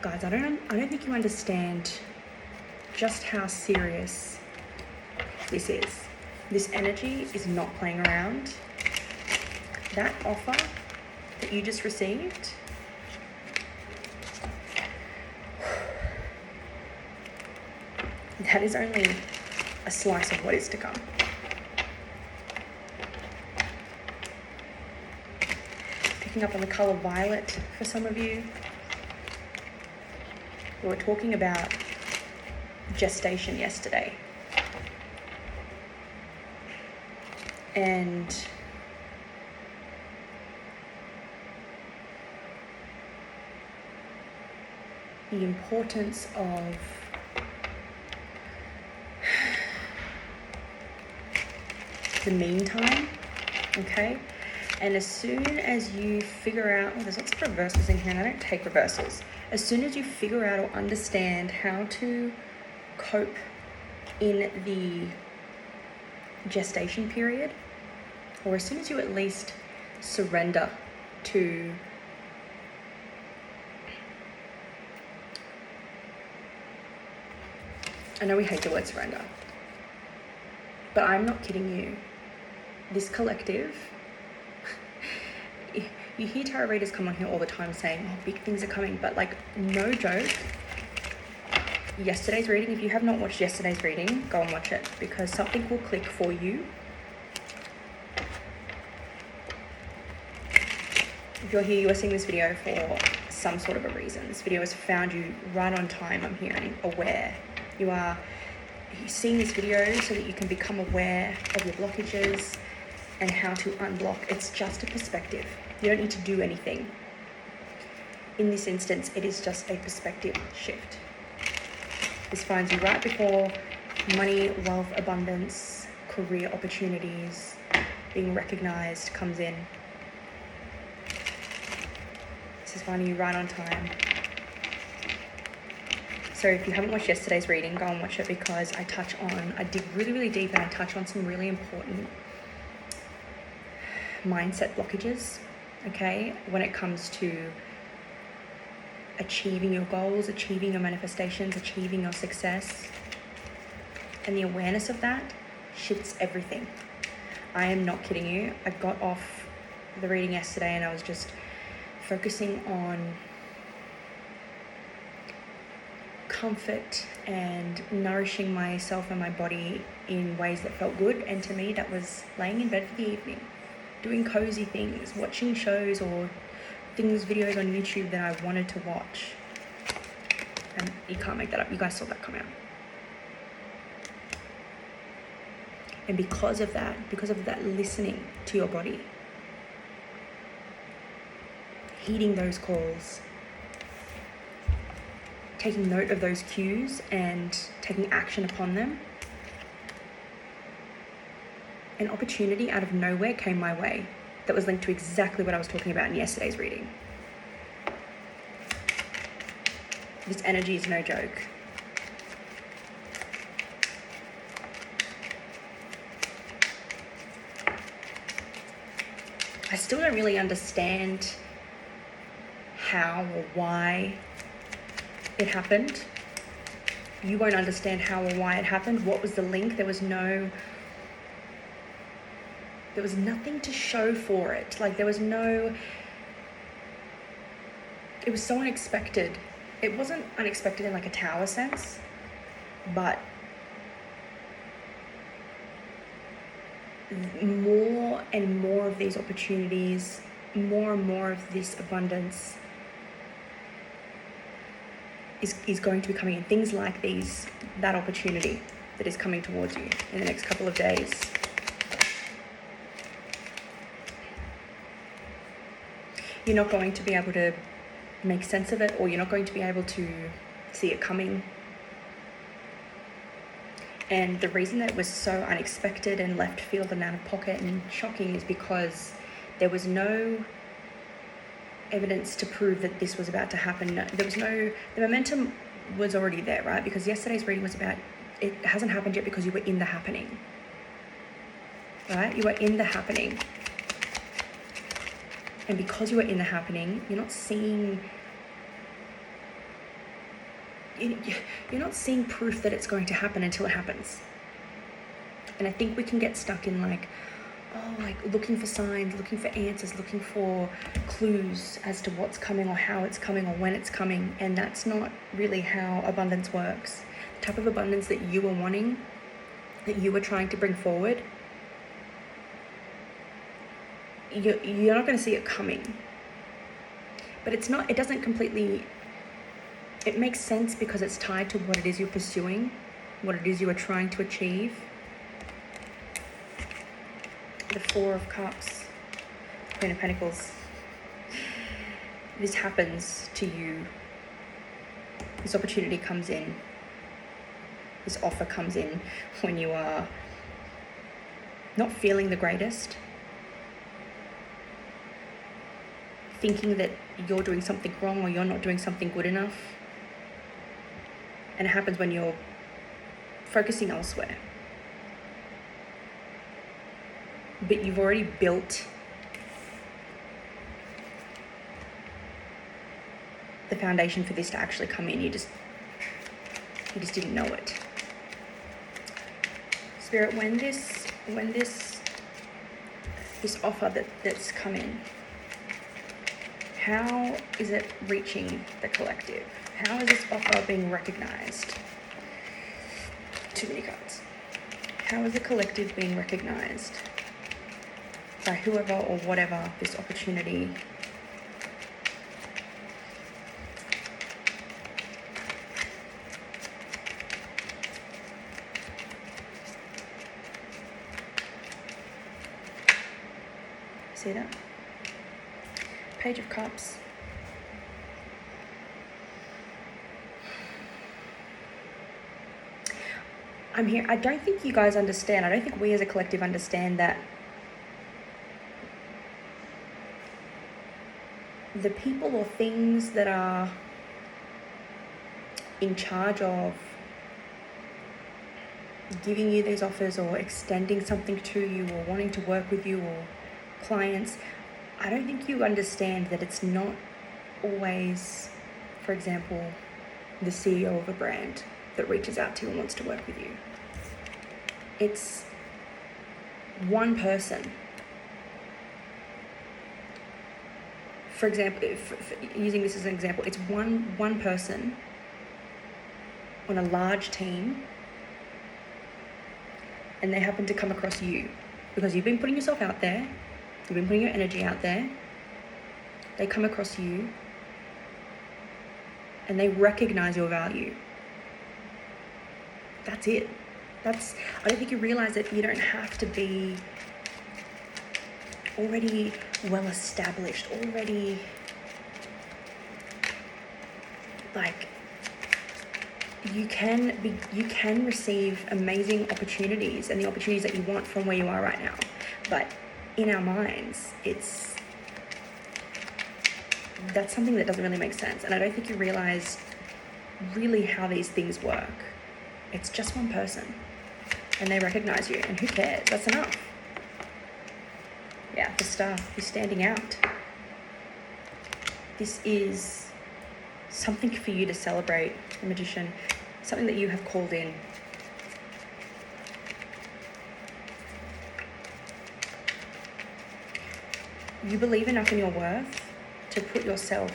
Guys, I don't think you understand just how serious this is. This energy is not playing around. That offer that you just received, that is only a slice of what is to come. Picking up on the colour violet for some of you. We were talking about gestation yesterday. And the importance of the meantime, okay? And as soon as you figure out, there's lots of reversals in here and I don't take reversals. As soon as you figure out or understand how to cope in the gestation period, or as soon as you at least surrender to I know we hate the word surrender, but I'm not kidding you. This collective, you hear tarot readers come on here all the time saying, oh, big things are coming, but like, no joke, yesterday's reading, if you have not watched yesterday's reading, go and watch it, because something will click for you. If you're here, you are seeing this video for some sort of a reason. This video has found you right on time, I'm hearing, aware. You are seeing this video so that you can become aware of your blockages and how to unblock. It's just a perspective. You don't need to do anything. In this instance, it is just a perspective shift. This finds you right before money, wealth, abundance, career opportunities, being recognized comes in. This is finding you right on time. So if you haven't watched yesterday's reading, go and watch it, because I dig really, really deep and I touch on some really important mindset blockages, okay? When it comes to achieving your goals, achieving your manifestations, achieving your success. And the awareness of that shifts everything. I am not kidding you. I got off the reading yesterday and I was just focusing on comfort and nourishing myself and my body in ways that felt good. And to me, that was laying in bed for the evening, doing cozy things, watching shows or videos on YouTube that I wanted to watch. And you can't make that up. You guys saw that come out. And because of that listening to your body, heeding those calls, taking note of those cues and taking action upon them, an opportunity out of nowhere came my way that was linked to exactly what I was talking about in yesterday's reading. This energy is no joke. I still don't really understand how or why it happened. You won't understand how or why it happened. What was the link? There was nothing to show for it. Like it was so unexpected. It wasn't unexpected in like a tower sense, but more and more of these opportunities, more and more of this abundance is going to be coming in. Things like that opportunity that is coming towards you in the next couple of days. You're not going to be able to make sense of it, or you're not going to be able to see it coming. And the reason that it was so unexpected and left field and out of pocket and shocking is because there was no evidence to prove that this was about to happen. The momentum was already there, right? Because yesterday's reading was about, it hasn't happened yet because you were in the happening, right? You were in the happening. And because you were in the happening, you're not seeing you're not seeing proof that it's going to happen until it happens. And I think we can get stuck in like looking for signs, looking for answers, looking for clues as to what's coming or how it's coming or when it's coming. And that's not really how abundance works. The type of abundance that you are wanting, that you are trying to bring forward, you're not going to see it coming. But it doesn't completely, it makes sense because it's tied to what it is you're pursuing, what it is you are trying to achieve. The Four of Cups, Queen of Pentacles. This happens to you. This opportunity comes in. This offer comes in when you are not feeling the greatest, thinking that you're doing something wrong or you're not doing something good enough. And it happens when you're focusing elsewhere. But you've already built the foundation for this to actually come in. You just didn't know it. Spirit, when this offer that's come in, how is it reaching the collective? How is this offer being recognized? Too many cards. How is the collective being recognized by whoever or whatever this opportunity see that? Page of Cups. I'm here. I don't think you guys understand. I don't think we as a collective understand that the people or things that are in charge of giving you these offers or extending something to you or wanting to work with you or clients, I don't think you understand that it's not always, for example, the CEO of a brand that reaches out to you and wants to work with you. It's one person. For example, using this as an example, it's one person on a large team, and they happen to come across you because you've been putting yourself out there, you've been putting your energy out there. They come across you and they recognize your value. That's it. I don't think you realize that you don't have to be already well established, already like you can receive amazing opportunities and the opportunities that you want from where you are right now. But in our minds, that's something that doesn't really make sense. And I don't think you realize really how these things work. It's just one person and they recognize you, and who cares? That's enough. Yeah, the Star is standing out. This is something for you to celebrate, the Magician, something that you have called in. You believe enough in your worth to put yourself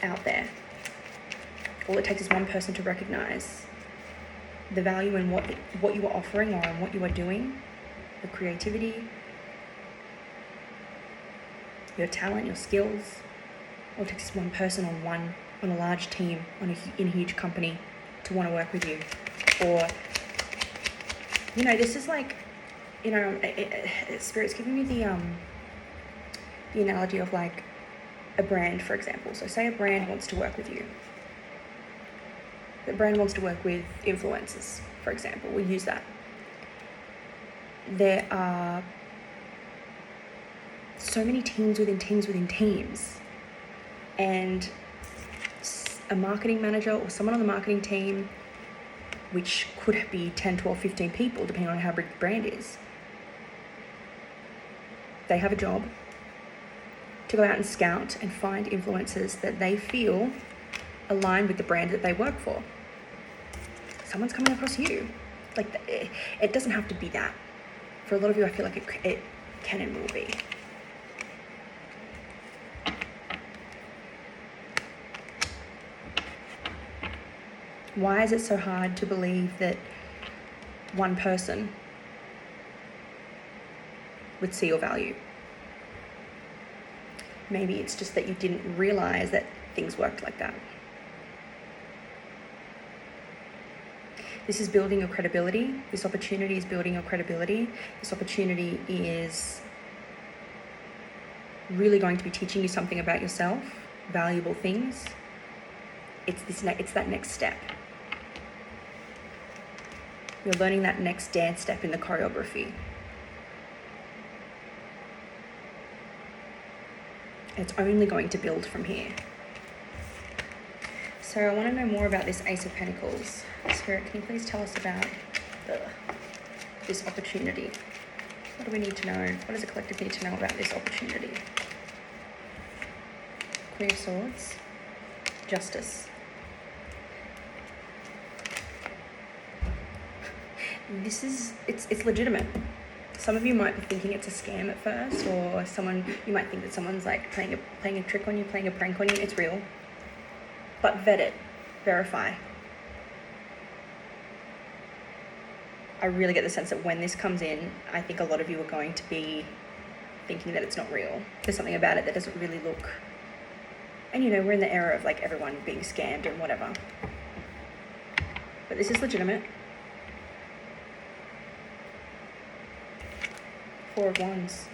out there. All it takes is one person to recognize the value in what you are offering or in what you are doing, your creativity, your talent, your skills. All it takes is one person on a large team, in a huge company to want to work with you. Or, this is like, Spirit's giving me the analogy of like a brand, for example. So say a brand wants to work with you. The brand wants to work with influencers, for example. We'll use that. There are so many teams within teams within teams. And a marketing manager or someone on the marketing team, which could be 10, 12, 15 people, depending on how big the brand is, they have a job to go out and scout and find influencers that they feel align with the brand that they work for. Someone's coming across you. Like, it doesn't have to be that. For a lot of you, I feel like it can and will be. Why is it so hard to believe that one person would see your value? Maybe it's just that you didn't realize that things worked like that. This is building your credibility. This opportunity is building your credibility. This opportunity is really going to be teaching you something about yourself, valuable things. It's that next step. You're learning that next dance step in the choreography. It's only going to build from here. So I want to know more about this Ace of Pentacles. Spirit, can you please tell us about this opportunity? What do we need to know? What does the collective need to know about this opportunity? Queen of Swords. Justice. It's legitimate. Some of you might be thinking it's a scam at first, or you might think that someone's like playing a trick on you, playing a prank on you. It's real. But vet it, verify. I really get the sense that when this comes in, I think a lot of you are going to be thinking that it's not real. There's something about it that doesn't really look, and we're in the era of like everyone being scammed and whatever. But this is legitimate. Four of Wands.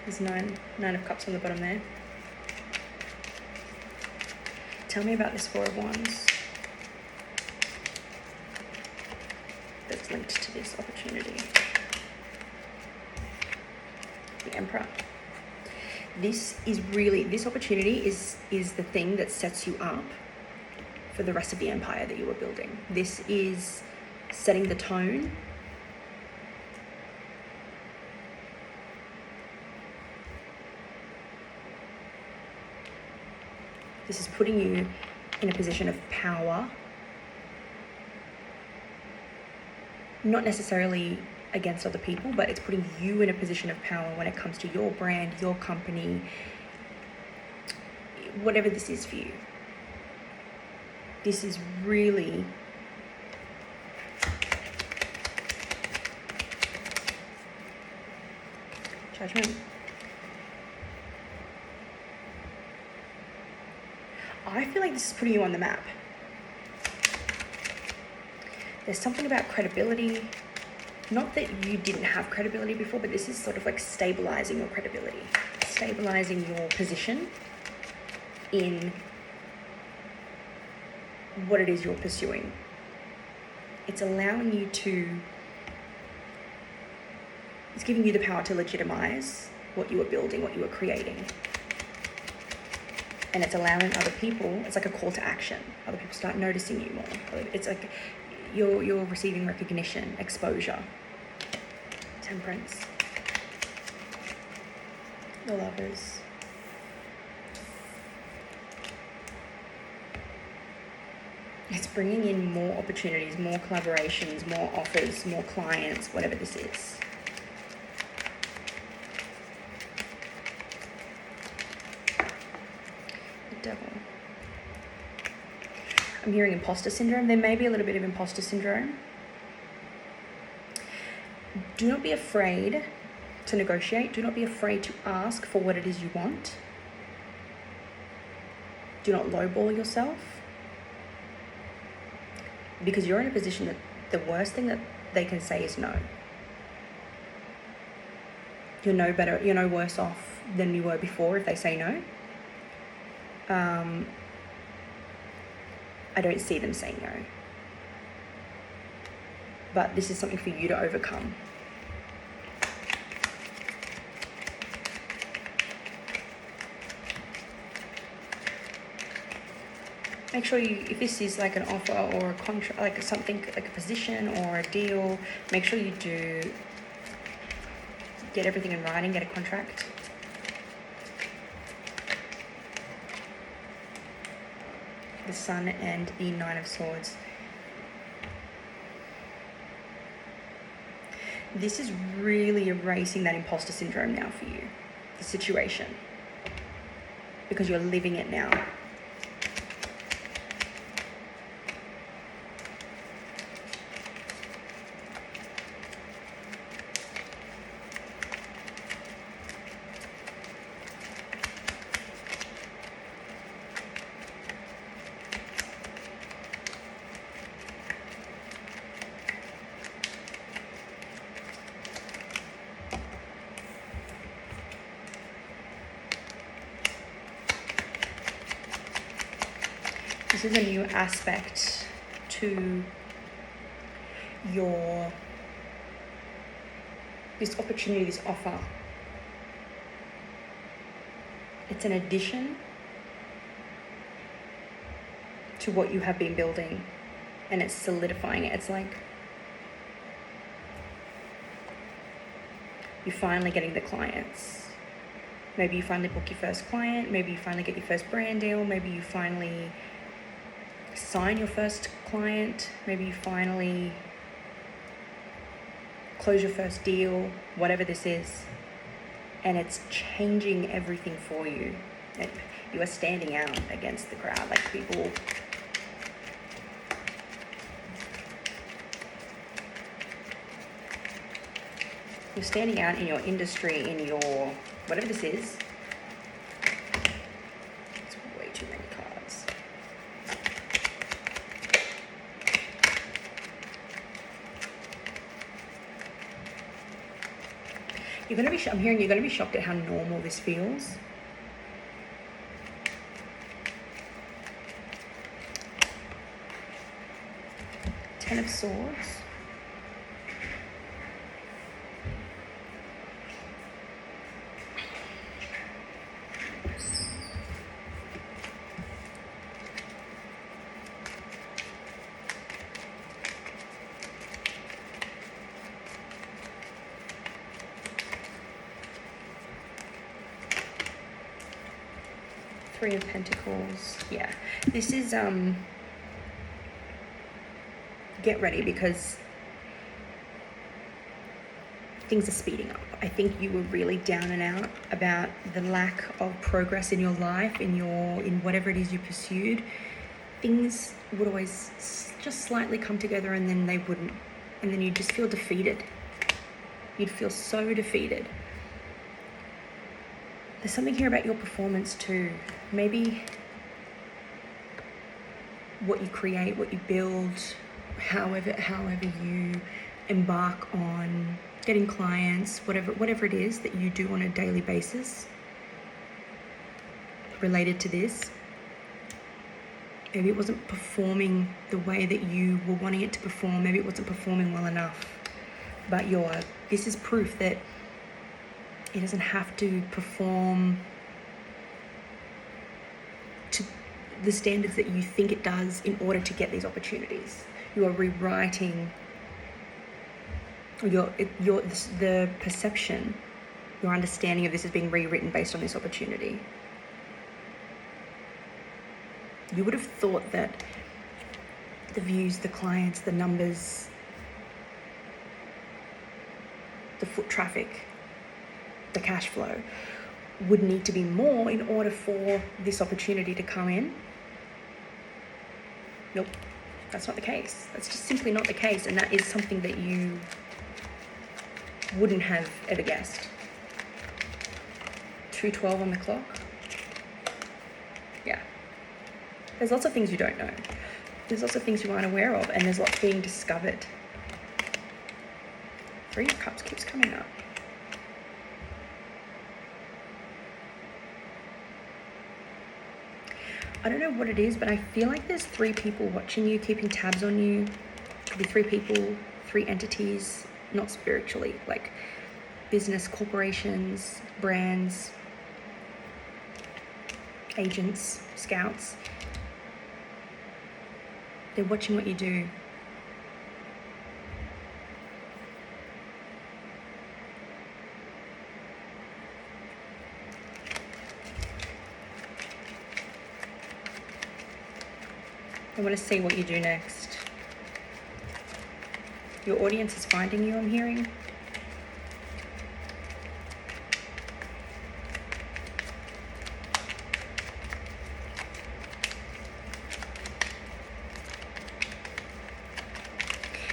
There's nine of Cups on the bottom there. Tell me about this Four of Wands that's linked to this opportunity. The Emperor. This opportunity is the thing that sets you up for the rest of the empire that you are building. This is setting the tone. This is putting you in a position of power, not necessarily against other people, but it's putting you in a position of power when it comes to your brand, your company, whatever this is for you. This is really Judgment. I feel like this is putting you on the map. There's something about credibility. Not that you didn't have credibility before, but this is sort of like stabilizing your credibility, stabilizing your position in what it is you're pursuing. It's allowing you it's giving you the power to legitimize what you are building, what you are creating. And it's allowing other people, it's like a call to action. Other people start noticing you more. It's like you're receiving recognition, exposure. Temperance. The Lovers. It's bringing in more opportunities, more collaborations, more offers, more clients, whatever this is. The Devil. I'm hearing imposter syndrome. There may be a little bit of imposter syndrome. Do not be afraid to negotiate. Do not be afraid to ask for what it is you want. Do not lowball yourself. Because you're in a position that the worst thing that they can say is no. You're no better, you're no worse off than you were before if they say no. I don't see them saying no. But this is something for you to overcome. Make sure if this is like an offer or a contract, like something like a position or a deal, make sure you do get everything in writing, get a contract. The Sun and the Nine of Swords. This is really erasing that imposter syndrome now for you, the situation, because you're living it now. This is a new aspect to this opportunity, this offer. It's an addition to what you have been building, and it's solidifying it. It's like you're finally getting the clients. Maybe you finally book your first client, maybe you finally get your first brand deal, maybe you finally sign your first client, maybe you finally close your first deal, whatever this is, and it's changing everything for you. You are standing out against the crowd, like people. You're standing out in your industry, in your whatever this is. It's way too many cards. I'm hearing you're going to be shocked at how normal this feels. Ten of Swords. Three of Pentacles. Yeah, this is get ready, because things are speeding up. I think you were really down and out about the lack of progress in your life, in whatever it is you pursued. Things would always just slightly come together, and then they wouldn't, and then you'd just feel defeated. You'd feel so defeated. There's something here about your performance too. Maybe what you create, what you build, however you embark on getting clients, whatever it is that you do on a daily basis related to this. Maybe it wasn't performing the way that you were wanting it to perform. Maybe it wasn't performing well enough. But this is proof that it doesn't have to perform to the standards that you think it does in order to get these opportunities. You are rewriting the perception, your understanding of this is being rewritten based on this opportunity. You would have thought that the views, the clients, the numbers, the foot traffic, the cash flow would need to be more in order for this opportunity to come in. Nope, that's not the case. That's just simply not the case, and that is something that you wouldn't have ever guessed. 2:12 on the clock. Yeah. There's lots of things you don't know. There's lots of things you aren't aware of, and there's lots being discovered. Three of Cups keeps coming up. I don't know what it is, but I feel like there's three people watching you, keeping tabs on you. Could be three people, three entities, not spiritually, like business, corporations, brands, agents, scouts. They're watching what you do. I want to see what you do next. Your audience is finding you, I'm hearing.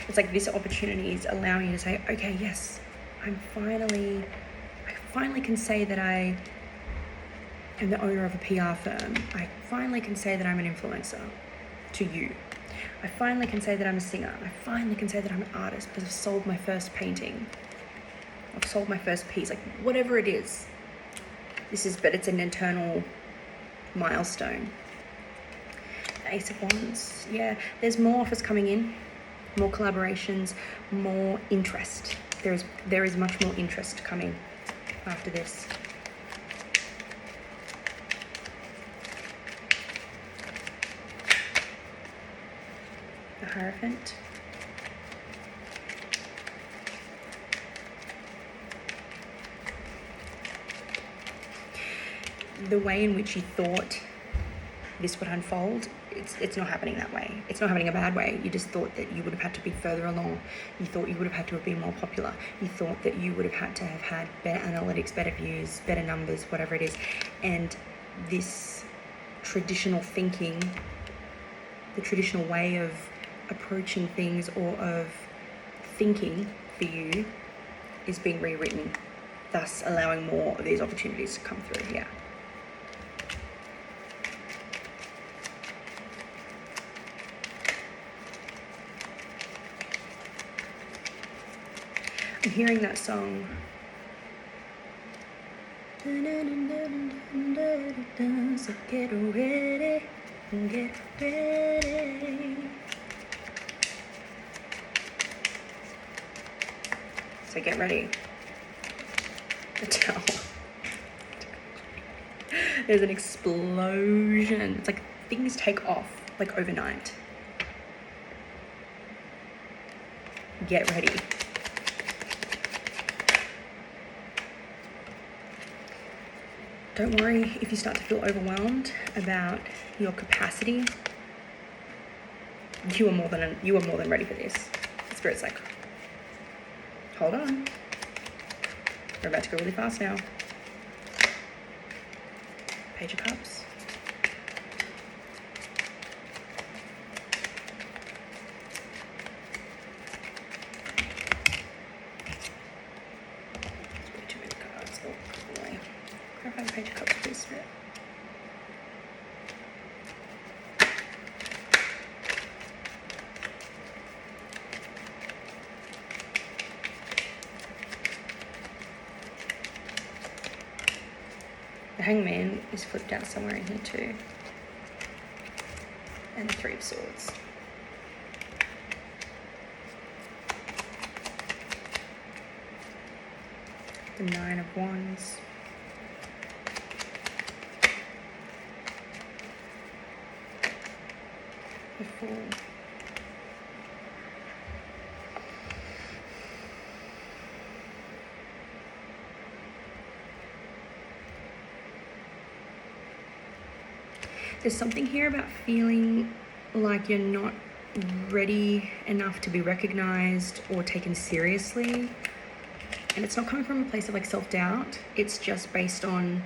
It's like this opportunity is allowing you to say, okay, yes, I finally can say that I am the owner of a PR firm. I finally can say that I'm an influencer to you. I finally can say that I'm a singer. I finally can say that I'm an artist because I've sold my first painting. I've sold my first piece, like whatever it is. But it's an internal milestone. The Ace of Wands, yeah, there's more offers coming in, more collaborations, more interest. There is much more interest coming after this. The Hierophant. The way in which you thought this would unfold, it's not happening that way. It's not happening a bad way. You just thought that you would have had to be further along. You thought you would have had to have been more popular. You thought that you would have had to have had better analytics, better views, better numbers, whatever it is. And this traditional thinking, the traditional way of approaching things or of thinking for you is being rewritten, thus allowing more of these opportunities to come through. Yeah. I'm hearing that song. So get ready, get ready. So get ready. The Tower. There's an explosion. It's like things take off like overnight. Get ready. Don't worry if you start to feel overwhelmed about your capacity. You are more than ready for this. Spirit's like, hold on. We're about to go really fast now. Page of Cups. There's way too many cards. Oh, boy. Clarify the Page of Cups, please, Spirit. The Hangman is flipped out somewhere in here too. And the Three of Swords. The Nine of Wands. The Fool. There's something here about feeling like you're not ready enough to be recognized or taken seriously. And it's not coming from a place of like self-doubt. It's just based on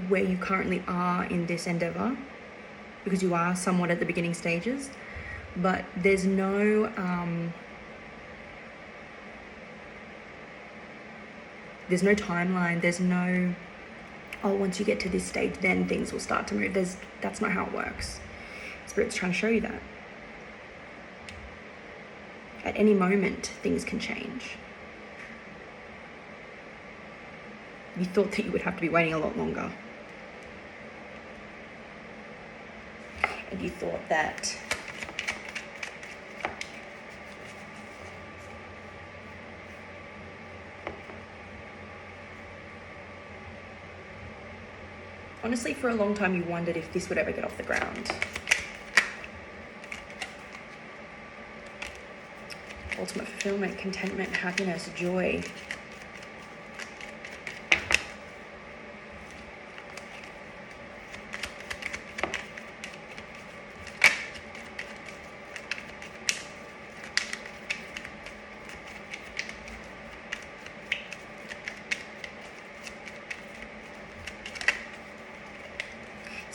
where you currently are in this endeavor, because you are somewhat at the beginning stages. But there's no timeline. There's no, oh, once you get to this stage, then things will start to move. That's not how it works. Spirit's trying to show you that. At any moment, things can change. You thought that you would have to be waiting a lot longer. And you thought that honestly, for a long time, you wondered if this would ever get off the ground. Ultimate fulfillment, contentment, happiness, joy.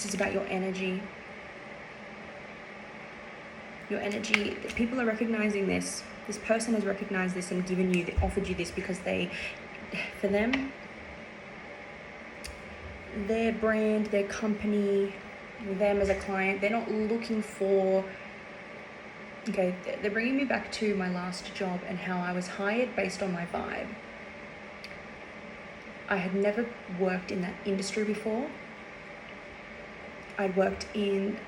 This is about your energy. Your energy, people are recognizing this. This person has recognized this and offered you this because for them, their brand, their company, them as a client, they're not looking for, okay, they're bringing me back to my last job and how I was hired based on my vibe. I had never worked in that industry before. I'd worked in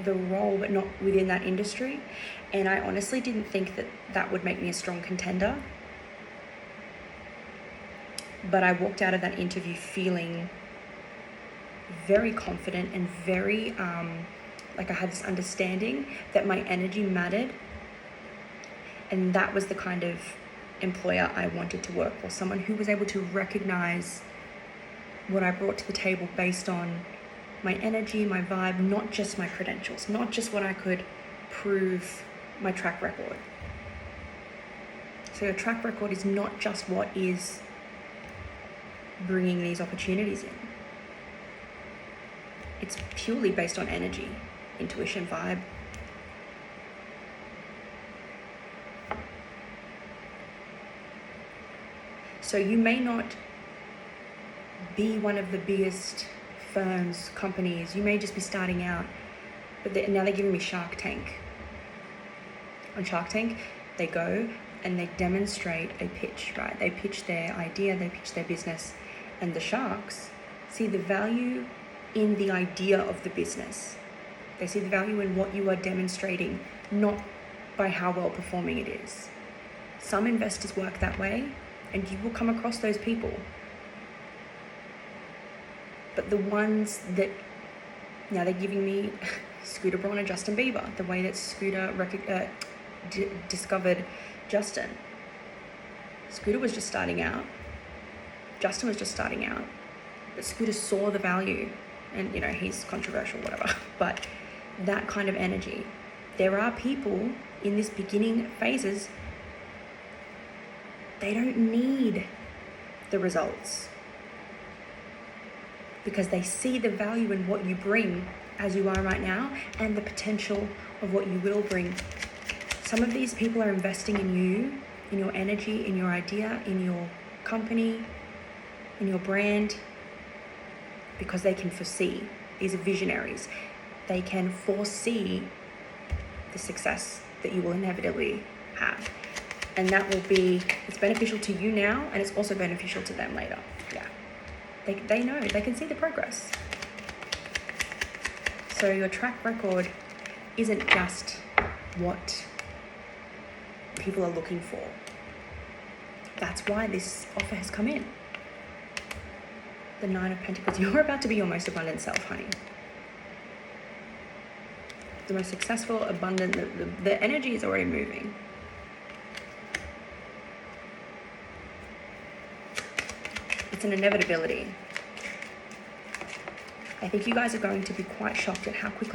the role but not within that industry, and I honestly didn't think that would make me a strong contender. But I walked out of that interview feeling very confident and very like I had this understanding that my energy mattered, and that was the kind of employer I wanted to work for. Someone who was able to recognize what I brought to the table based on my energy, my vibe, not just my credentials, not just what I could prove, my track record. So your track record is not just what is bringing these opportunities in. It's purely based on energy, intuition, vibe. So you may not be one of the biggest firms, companies, you may just be starting out, but now they're giving me Shark Tank. On Shark Tank, they go and they demonstrate a pitch, right? They pitch their idea, they pitch their business, and the sharks see the value in the idea of the business. They see the value in what you are demonstrating, not by how well performing it is. Some investors work that way, and you will come across those people. But the ones that, now they're giving me Scooter Braun and Justin Bieber, the way that Scooter discovered Justin. Scooter was just starting out. Justin was just starting out. But Scooter saw the value, and he's controversial, whatever. But that kind of energy. There are people in this beginning phases, they don't need the results, because they see the value in what you bring as you are right now and the potential of what you will bring. Some of these people are investing in you, in your energy, in your idea, in your company, in your brand, because they can foresee. These are visionaries. They can foresee the success that you will inevitably have. And that will be, it's beneficial to you now, and it's also beneficial to them later. Yeah. They know, they can see the progress. So your track record isn't just what people are looking for. That's why this offer has come in. The Nine of Pentacles. You're about to be your most abundant self, honey. The most successful, abundant, the energy is already moving. It's an inevitability. I think you guys are going to be quite shocked at how quickly